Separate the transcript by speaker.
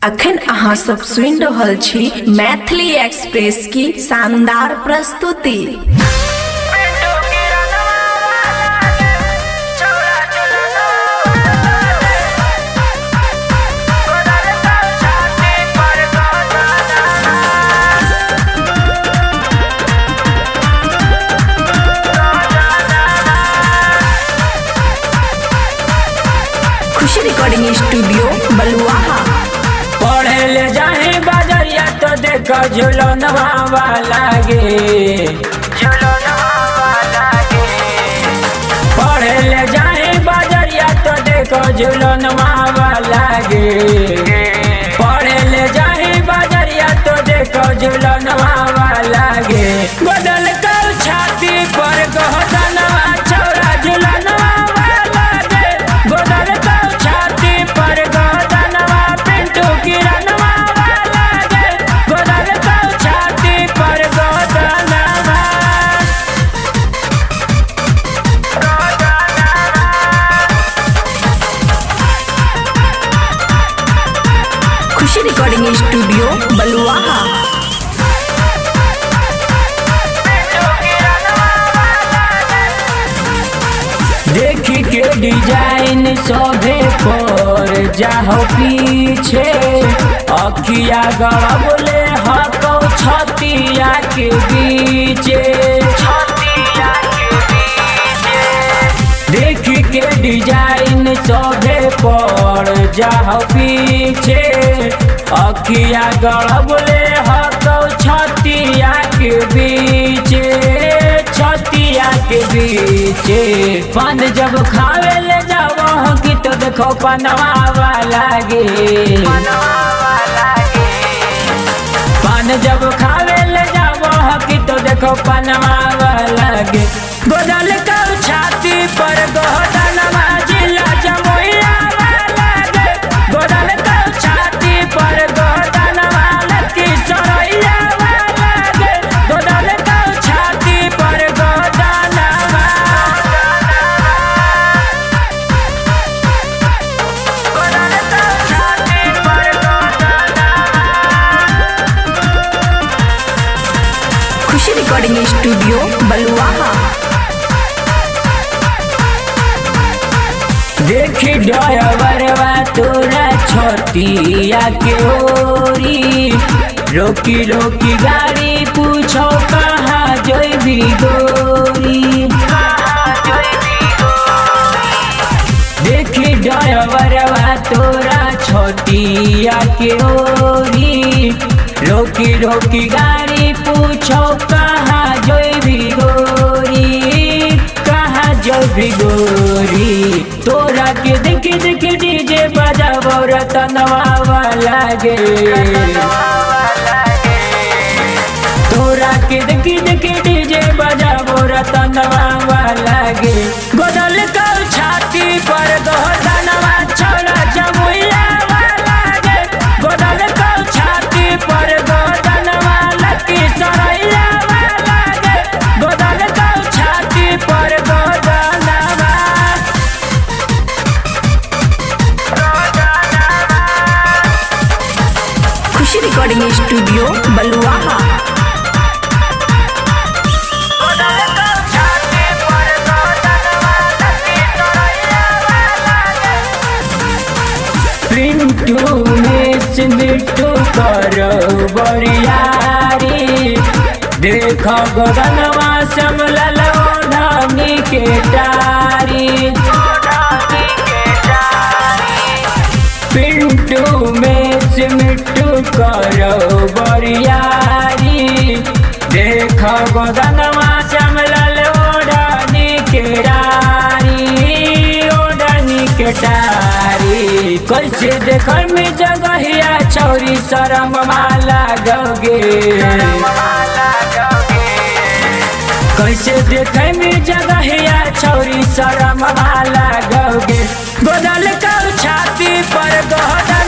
Speaker 1: अखन अहाँ सब सुनि रहल छी मैथिली एक्सप्रेस की शानदार प्रस्तुति। खुशी रिकॉर्डिंग स्टूडियो बलुआहा।
Speaker 2: पढ़े ले जाए बाजरिया तो देखो झुलनवा लागे, पढ़े ले जाए बाजरिया तो देखो झुलनवा लागे, पढ़े ले जाए बाजरिया तो देखो झुलनवा लागे। बदल कर छाती पर गहदनवा छौरा झुलनवा लागे, बदल कर छाती पर गहदनवा पिंटू किरणवा लागे, बदल कर छाती पर गहदनवा।
Speaker 1: खुशी रिकॉर्डिंग स्टूडियो बलुआहा।
Speaker 2: देखी के डिजाइन सोभे पर जाहो पीछे, अखिया गबले हको छतिया के बीचे, देखी के डिजाइन सोभे पर जाहो पीछे, अखिया गबले हको छतिया के बीचे, छतिया के बीचे। पान जब खावे ले जाओ कि तो देखो पनवा लागे, पान जब खावे ले जाओ कि तो देखो पनवा लागे। बदल कर छाती पर गहदनवा जिला जमुइया लागे, बदल कर छाती पर गहदनवा लकी सरैया लागे, बदल कर छाती पर गहदनवा। बदल कर छाती पर गहदनवा।
Speaker 1: खुशी रिकॉर्डिंग स्टूडियो बलुआहा।
Speaker 2: देखी ड्राइवरवा तोरा छतिया के ओरी, रोकी रोकी गाड़ी पूछो कहाँ जइबी गोरी, देखी ड्राइवरवा तोरा छतिया के ओरी, रोकी रोकी गाड़ी पूछो कहाँ जइबी गोरी, कहाँ जइबी गोरी। तोरा के देखी देखी डीजे बजाबो रतनवा लागे, तोरा के देखी देखी डीजे बजाबो रतनवा लागे। बदल कर छाती पर गहदनवा छौरा जमुइया लागे, बदल कर छाती पर गहदनवा लकी सरैया लागे, बदल कर छाती पर गहदनवा।
Speaker 1: खुशी रिकॉर्डिंग स्टूडियो बलुआहा।
Speaker 2: पिंटू में सिंटू करो बरियारी, देखो गगनवा समलल ओढ़नी के टारी, पिंटू में सिंटू करो बरियारी, देखो गगनवा समलल ओढ़नी के टारी, ओढ़नी के टारी। कैसे देखो में जगहिया छौरी शरम लागोगे, कैसे देखे में जगहिया छौरी शरम लागोगे। बदल कर छाती पर गहदनवा